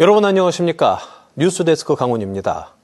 여러분 안녕하십니까? 뉴스데스크 강원입니다.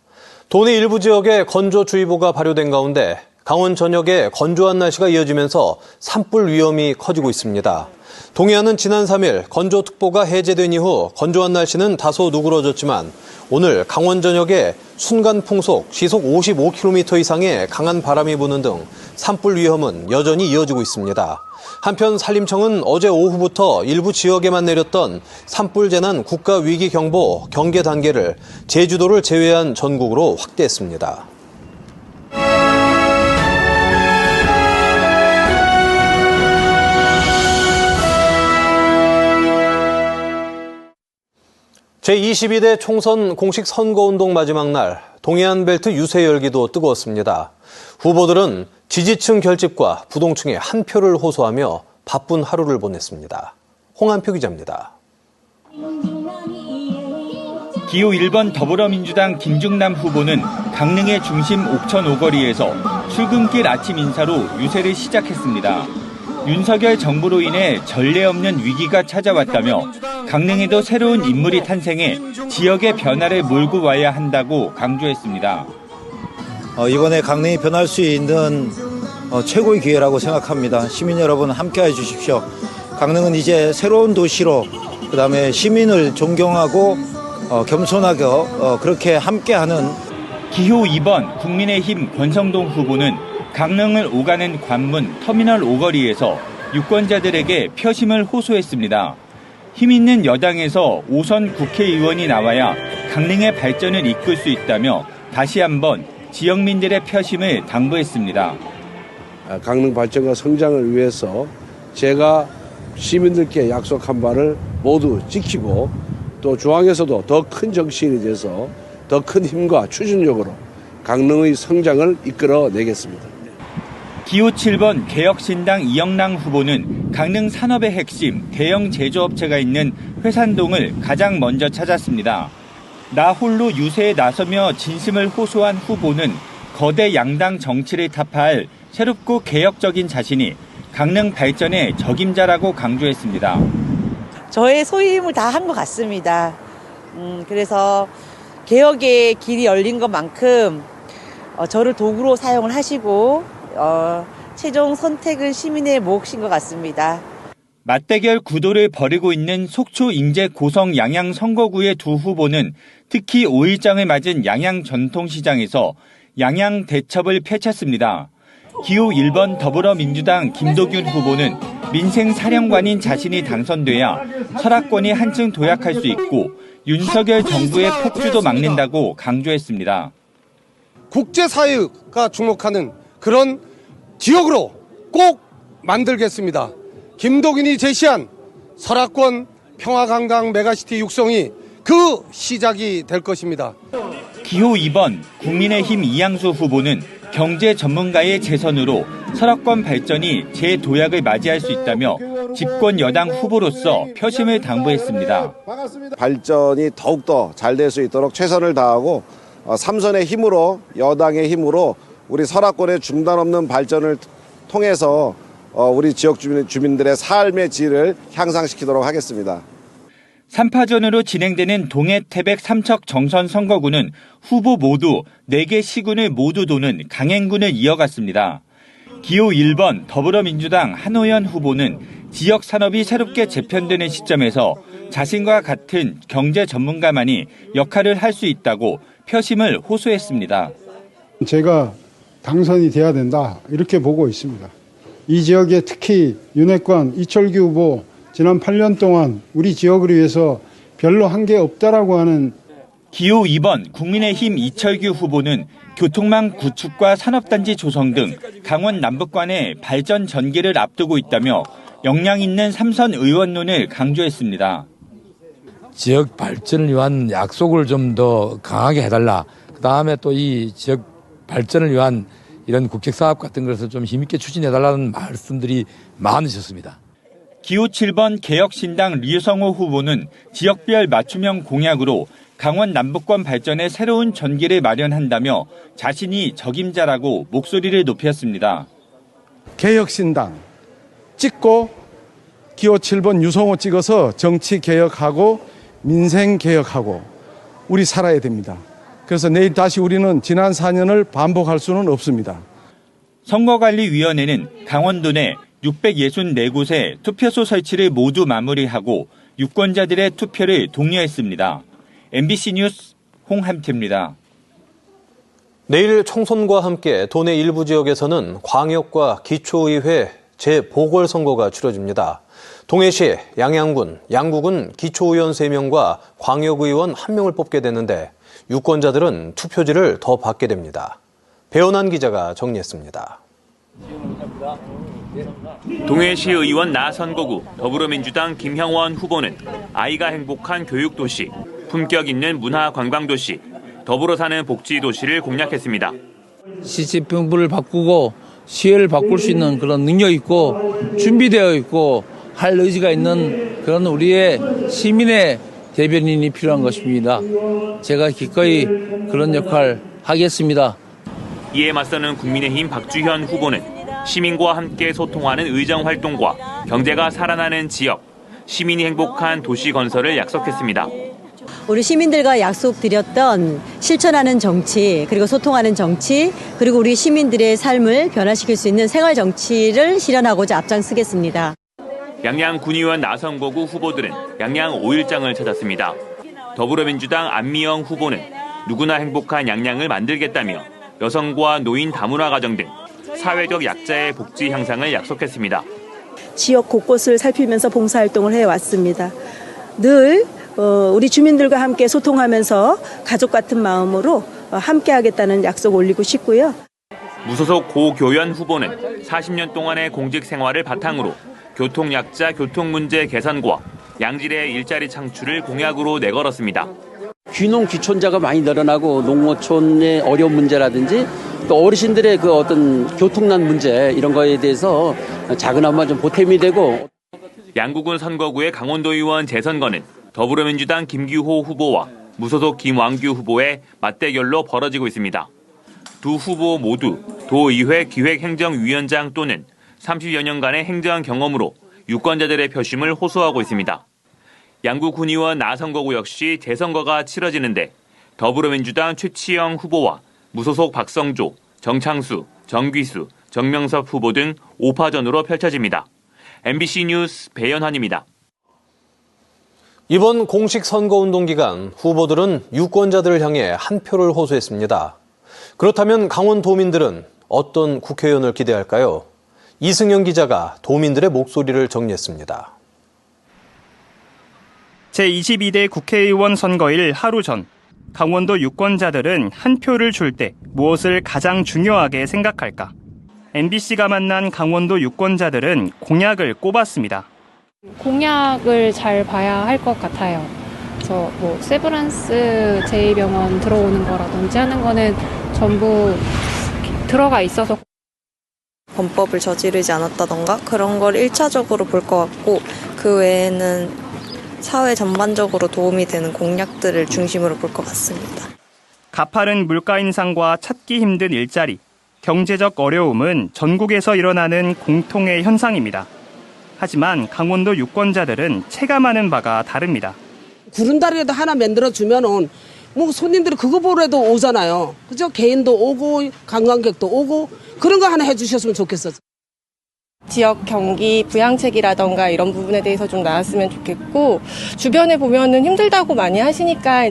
도내 일부 지역에 건조주의보가 발효된 가운데 강원 전역에 건조한 날씨가 이어지면서 산불 위험이 커지고 있습니다. 동해안은 지난 3일 건조특보가 해제된 이후 건조한 날씨는 다소 누그러졌지만 오늘 강원 전역에 순간 풍속 시속 55km 이상의 강한 바람이 부는 등 산불 위험은 여전히 이어지고 있습니다. 한편 산림청은 어제 오후부터 일부 지역에만 내렸던 산불 재난 국가위기경보 경계 단계를 제주도를 제외한 전국으로 확대했습니다. 제22대 총선 공식 선거운동 마지막 날 동해안 벨트 유세 열기도 뜨거웠습니다. 후보들은 지지층 결집과 부동층에 한 표를 호소하며 바쁜 하루를 보냈습니다. 홍한표 기자입니다. 기호 1번 더불어민주당 김중남 후보는 강릉의 중심 옥천 오거리에서 출근길 아침 인사로 유세를 시작했습니다. 윤석열 정부로 인해 전례 없는 위기가 찾아왔다며 강릉에도 새로운 인물이 탄생해 지역의 변화를 몰고 와야 한다고 강조했습니다. 이번에 강릉이 변할 수 있는 최고의 기회라고 생각합니다. 시민 여러분 함께해 주십시오. 강릉은 이제 새로운 도시로 그다음에 시민을 존경하고 겸손하게 그렇게 함께하는 기호 2번 국민의힘 권성동 후보는 강릉을 오가는 관문 터미널 오거리에서 유권자들에게 표심을 호소했습니다. 힘 있는 여당에서 5선 국회의원이 나와야 강릉의 발전을 이끌 수 있다며 다시 한번 지역민들의 표심을 당부했습니다. 강릉 발전과 성장을 위해서 제가 시민들께 약속한 바를 모두 지키고 또 중앙에서도 더 큰 정치인이 돼서 더 큰 힘과 추진력으로 강릉의 성장을 이끌어내겠습니다. 기호 7번 개혁신당 이영랑 후보는 강릉 산업의 핵심 대형 제조업체가 있는 회산동을 가장 먼저 찾았습니다. 나 홀로 유세에 나서며 진심을 호소한 후보는 거대 양당 정치를 타파할 새롭고 개혁적인 자신이 강릉 발전의 적임자라고 강조했습니다. 저의 소임을 다 한 것 같습니다. 그래서 개혁의 길이 열린 것만큼 저를 도구로 사용을 하시고 최종 선택은 시민의 몫인 것 같습니다. 맞대결 구도를 벌이고 있는 속초, 인제, 고성, 양양 선거구의 두 후보는 특히 5일장을 맞은 양양 전통시장에서 양양 대첩을 펼쳤습니다. 기호 1번 더불어민주당 김도균 후보는 민생사령관인 자신이 당선돼야 설악권이 한층 도약할 수 있고 윤석열 정부의 폭주도 막는다고 강조했습니다. 국제사회가 주목하는 그런 지역으로 꼭 만들겠습니다. 김도균이 제시한 설악권 평화관광 메가시티 육성이 그 시작이 될 것입니다. 기호 2번 국민의힘 이양수 후보는 경제 전문가의 재선으로 설악권 발전이 재도약을 맞이할 수 있다며 집권 여당 후보로서 표심을 당부했습니다. 발전이 더욱더 잘 될 수 있도록 최선을 다하고 삼선의 힘으로 여당의 힘으로 우리 설악권의 중단 없는 발전을 통해서 우리 지역 주민들의 삶의 질을 향상시키도록 하겠습니다. 3파전으로 진행되는 동해 태백 삼척 정선 선거구는 후보 모두 4개 시군을 모두 도는 강행군을 이어갔습니다. 기호 1번 더불어민주당 한호연 후보는 지역 산업이 새롭게 재편되는 시점에서 자신과 같은 경제 전문가만이 역할을 할 수 있다고 표심을 호소했습니다. 제가 당선이 돼야 된다 이렇게 보고 있습니다. 이 지역에 특히 윤핵관 이철규 후보 지난 8년 동안 우리 지역을 위해서 별로 한 게 없다라고 하는 기호 2번 국민의힘 이철규 후보는 교통망 구축과 산업단지 조성 등 강원 남북간의 발전 전개를 앞두고 있다며 역량 있는 삼선 의원론을 강조했습니다. 지역 발전을 위한 약속을 좀 더 강하게 해달라. 그다음에 또 이 지역 발전을 위한 이런 국책사업 같은 것을 좀 힘있게 추진해달라는 말씀들이 많으셨습니다. 기호 7번 개혁신당 류성호 후보는 지역별 맞춤형 공약으로 강원 남북권 발전의 새로운 전기를 마련한다며 자신이 적임자라고 목소리를 높였습니다. 개혁신당 찍고 기호 7번 유성호 찍어서 정치 개혁하고 민생 개혁하고 우리 살아야 됩니다. 그래서 내일 다시 우리는 지난 4년을 반복할 수는 없습니다. 선거관리위원회는 강원도 내 664곳의 투표소 설치를 모두 마무리하고 유권자들의 투표를 독려했습니다. MBC 뉴스 홍함태입니다. 내일 총선과 함께 도내 일부 지역에서는 광역과 기초의회 재보궐선거가 치러집니다. 동해시, 양양군, 양구군 기초의원 3명과 광역의원 1명을 뽑게 되는데 유권자들은 투표지를 더 받게 됩니다. 배원한 기자가 정리했습니다. 동해시 의원 나선거구 더불어민주당 김형원 후보는 아이가 행복한 교육도시, 품격 있는 문화관광도시, 더불어 사는 복지도시를 공략했습니다. 시집병부를 바꾸고 시혜를 바꿀 수 있는 그런 능력 있고 준비되어 있고 할 의지가 있는 그런 우리의 시민의 대변인이 필요한 것입니다. 제가 기꺼이 그런 역할 하겠습니다. 이에 맞서는 국민의힘 박주현 후보는 시민과 함께 소통하는 의정활동과 경제가 살아나는 지역, 시민이 행복한 도시 건설을 약속했습니다. 우리 시민들과 약속드렸던 실천하는 정치, 그리고 소통하는 정치, 그리고 우리 시민들의 삶을 변화시킬 수 있는 생활 정치를 실현하고자 앞장서겠습니다. 양양 군의원 나선거구 후보들은 양양 5일장을 찾았습니다. 더불어민주당 안미영 후보는 누구나 행복한 양양을 만들겠다며 여성과 노인 다문화 가정 등 사회적 약자의 복지 향상을 약속했습니다. 지역 곳곳을 살피면서 봉사활동을 해왔습니다. 늘 우리 주민들과 함께 소통하면서 가족 같은 마음으로 함께하겠다는 약속 올리고 싶고요. 무소속 고교연 후보는 40년 동안의 공직 생활을 바탕으로 교통약자 교통문제 개선과 양질의 일자리 창출을 공약으로 내걸었습니다. 귀농 귀촌자가 많이 늘어나고 농어촌의 어려운 문제라든지 또 어르신들의 그 어떤 교통난 문제 이런 거에 대해서 작은나마 좀 보탬이 되고. 양구군 선거구의 강원도 의원 재선거는 더불어민주당 김규호 후보와 무소속 김왕규 후보의 맞대결로 벌어지고 있습니다. 두 후보 모두 도의회 기획행정위원장 또는 30여 년간의 행정 경험으로 유권자들의 표심을 호소하고 있습니다. 양구 군의원 나선거구 역시 재선거가 치러지는데 더불어민주당 최치영 후보와 무소속 박성조, 정창수, 정귀수, 정명섭 후보 등 5파전으로 펼쳐집니다. MBC 뉴스 배연환입니다. 이번 공식 선거운동 기간 후보들은 유권자들을 향해 한 표를 호소했습니다. 그렇다면 강원도민들은 어떤 국회의원을 기대할까요? 이승영 기자가 도민들의 목소리를 정리했습니다. 제22대 국회의원 선거일 하루 전 강원도 유권자들은 한 표를 줄 때 무엇을 가장 중요하게 생각할까? MBC가 만난 강원도 유권자들은 공약을 꼽았습니다. 공약을 잘 봐야 할 것 같아요. 그래서 세브란스 제2병원 들어오는 거라든지 하는 거는 전부 들어가 있어서 범법을 저지르지 않았다던가 그런 걸 1차적으로 볼 것 같고 그 외에는 사회 전반적으로 도움이 되는 공약들을 중심으로 볼 것 같습니다. 가파른 물가 인상과 찾기 힘든 일자리, 경제적 어려움은 전국에서 일어나는 공통의 현상입니다. 하지만 강원도 유권자들은 체감하는 바가 다릅니다. 구른다리라도 하나 만들어주면은 손님들이 그거 보러도 오잖아요. 그죠? 개인도 오고 관광객도 오고 그런 거 하나 해주셨으면 좋겠어요. 지역 경기 부양책이라던가 이런 부분에 대해서 좀 나왔으면 좋겠고 주변에 보면은 힘들다고 많이 하시니까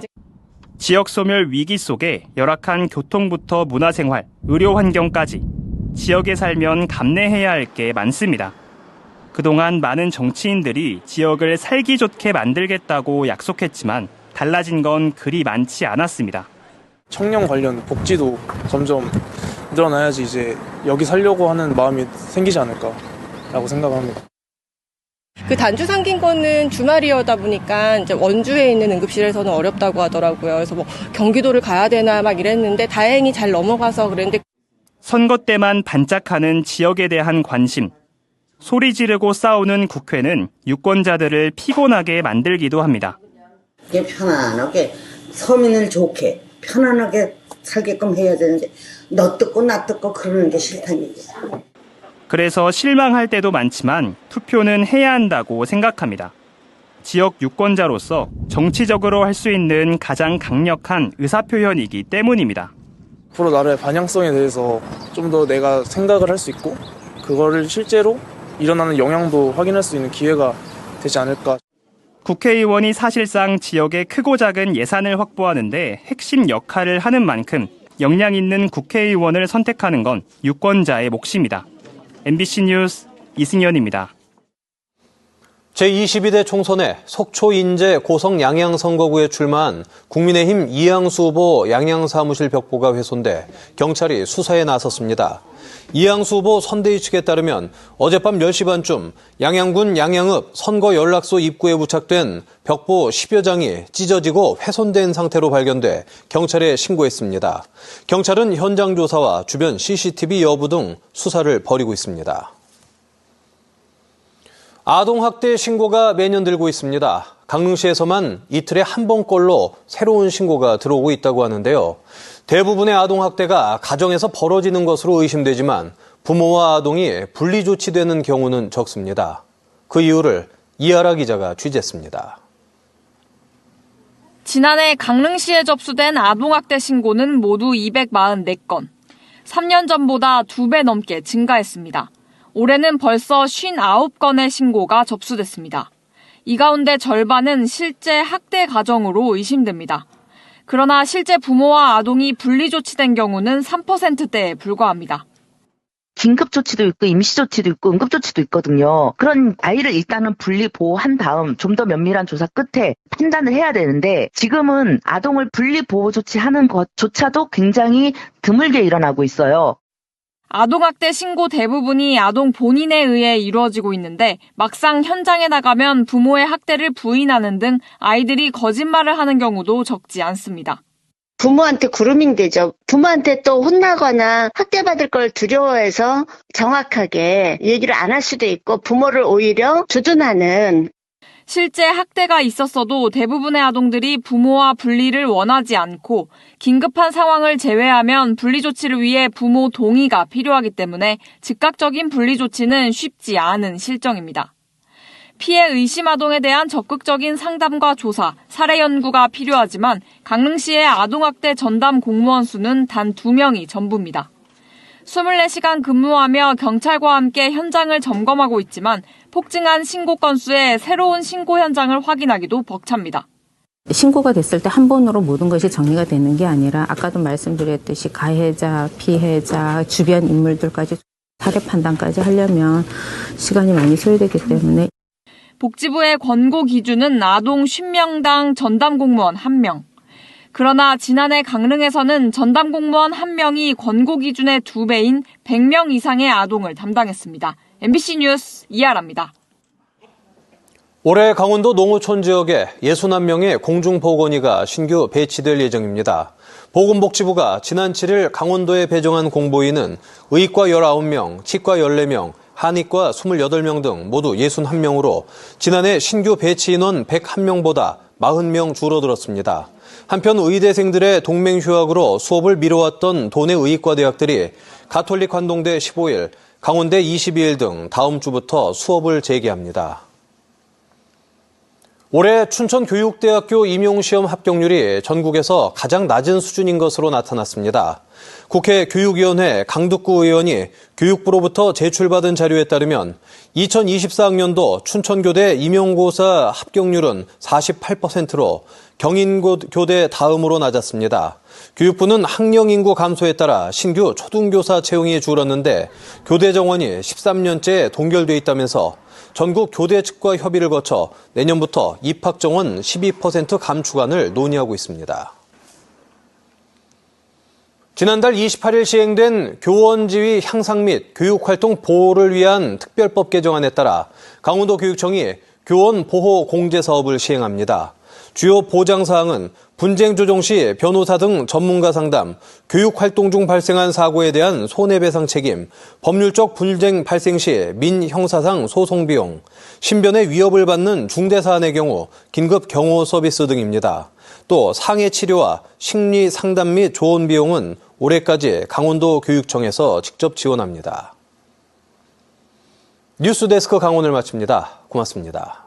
지역 소멸 위기 속에 열악한 교통부터 문화생활, 의료 환경까지 지역에 살면 감내해야 할 게 많습니다. 그동안 많은 정치인들이 지역을 살기 좋게 만들겠다고 약속했지만 달라진 건 그리 많지 않았습니다. 청년 관련 복지도 점점 늘어나야지 이제 여기 살려고 하는 마음이 생기지 않을까라고 생각합니다. 그 단주 상긴 거는 주말이어다 보니까 이제 원주에 있는 응급실에서는 어렵다고 하더라고요. 그래서 경기도를 가야 되나 막 이랬는데 다행히 잘 넘어가서 그랬는데 선거 때만 반짝하는 지역에 대한 관심. 소리 지르고 싸우는 국회는 유권자들을 피곤하게 만들기도 합니다. 편안하게 서민을 좋게 편안하게 살게끔 해야 되는데 너 뜯고 나 뜯고 그러는 게 싫다는 얘기야. 그래서 실망할 때도 많지만 투표는 해야 한다고 생각합니다. 지역 유권자로서 정치적으로 할 수 있는 가장 강력한 의사표현이기 때문입니다. 앞으로 나라의 방향성에 대해서 좀 더 내가 생각을 할 수 있고 그거를 실제로 일어나는 영향도 확인할 수 있는 기회가 되지 않을까. 국회의원이 사실상 지역의 크고 작은 예산을 확보하는 데 핵심 역할을 하는 만큼 역량 있는 국회의원을 선택하는 건 유권자의 몫입니다. MBC 뉴스 이승현입니다. 제22대 총선에 속초 인제 고성 양양 선거구에 출마한 국민의힘 이양수 후보 양양 사무실 벽보가 훼손돼 경찰이 수사에 나섰습니다. 이양수 후보 선대위 측에 따르면 어젯밤 10시 반쯤 양양군 양양읍 선거 연락소 입구에 부착된 벽보 10여 장이 찢어지고 훼손된 상태로 발견돼 경찰에 신고했습니다. 경찰은 현장 조사와 주변 CCTV 여부 등 수사를 벌이고 있습니다. 아동학대 신고가 매년 늘고 있습니다. 강릉시에서만 이틀에 한 번꼴로 새로운 신고가 들어오고 있다고 하는데요. 대부분의 아동학대가 가정에서 벌어지는 것으로 의심되지만 부모와 아동이 분리조치되는 경우는 적습니다. 그 이유를 이하라 기자가 취재했습니다. 지난해 강릉시에 접수된 아동학대 신고는 모두 244건. 3년 전보다 2배 넘게 증가했습니다. 올해는 벌써 59건의 신고가 접수됐습니다. 이 가운데 절반은 실제 학대 가정으로 의심됩니다. 그러나 실제 부모와 아동이 분리조치된 경우는 3%대에 불과합니다. 긴급조치도 있고 임시조치도 있고 응급조치도 있거든요. 그런 아이를 일단은 분리 보호한 다음 좀 더 면밀한 조사 끝에 판단을 해야 되는데 지금은 아동을 분리 보호 조치하는 것조차도 굉장히 드물게 일어나고 있어요. 아동학대 신고 대부분이 아동 본인에 의해 이루어지고 있는데 막상 현장에 나가면 부모의 학대를 부인하는 등 아이들이 거짓말을 하는 경우도 적지 않습니다. 부모한테 그루밍 되죠. 부모한테 또 혼나거나 학대받을 걸 두려워해서 정확하게 얘기를 안 할 수도 있고 부모를 오히려 주둔하는. 실제 학대가 있었어도 대부분의 아동들이 부모와 분리를 원하지 않고 긴급한 상황을 제외하면 분리조치를 위해 부모 동의가 필요하기 때문에 즉각적인 분리조치는 쉽지 않은 실정입니다. 피해 의심 아동에 대한 적극적인 상담과 조사, 사례 연구가 필요하지만 강릉시의 아동학대 전담 공무원 수는 단 2명이 전부입니다. 24시간 근무하며 경찰과 함께 현장을 점검하고 있지만 폭증한 신고 건수에 새로운 신고 현장을 확인하기도 벅찹니다. 신고가 됐을 때 한 번으로 모든 것이 정리가 되는 게 아니라 아까도 말씀드렸듯이 가해자, 피해자, 주변 인물들까지 사례 판단까지 하려면 시간이 많이 소요되기 때문에 복지부의 권고 기준은 아동 50명당 전담 공무원 1명. 그러나 지난해 강릉에서는 전담 공무원 1명이 권고 기준의 2배인 100명 이상의 아동을 담당했습니다. MBC 뉴스 이하라입니다. 올해 강원도 농어촌 지역에 61명의 공중보건의가 신규 배치될 예정입니다. 보건복지부가 지난 7일 강원도에 배정한 공보의는 의과 19명, 치과 14명, 한의과 28명 등 모두 61명으로 지난해 신규 배치 인원 101명보다 40명 줄어들었습니다. 한편 의대생들의 동맹휴학으로 수업을 미뤄왔던 도내 의과대학들이 가톨릭 관동대 15일, 강원대 22일 등 다음 주부터 수업을 재개합니다. 올해 춘천교육대학교 임용시험 합격률이 전국에서 가장 낮은 수준인 것으로 나타났습니다. 국회 교육위원회 강득구 의원이 교육부로부터 제출받은 자료에 따르면 2024학년도 춘천교대 임용고사 합격률은 48%로 경인교대 다음으로 낮았습니다. 교육부는 학령 인구 감소에 따라 신규 초등교사 채용이 줄었는데 교대 정원이 13년째 동결돼 있다면서 전국 교대 측과 협의를 거쳐 내년부터 입학 정원 12% 감축안을 논의하고 있습니다. 지난달 28일 시행된 교원 지위 향상 및 교육활동 보호를 위한 특별법 개정안에 따라 강원도교육청이 교원 보호 공제 사업을 시행합니다. 주요 보장사항은 분쟁 조정 시 변호사 등 전문가 상담, 교육활동 중 발생한 사고에 대한 손해배상 책임, 법률적 분쟁 발생 시 민형사상 소송 비용, 신변의 위협을 받는 중대사안의 경우 긴급 경호 서비스 등입니다. 또 상해 치료와 심리 상담 및 조언 비용은 올해까지 강원도 교육청에서 직접 지원합니다. 뉴스데스크 강원을 마칩니다. 고맙습니다.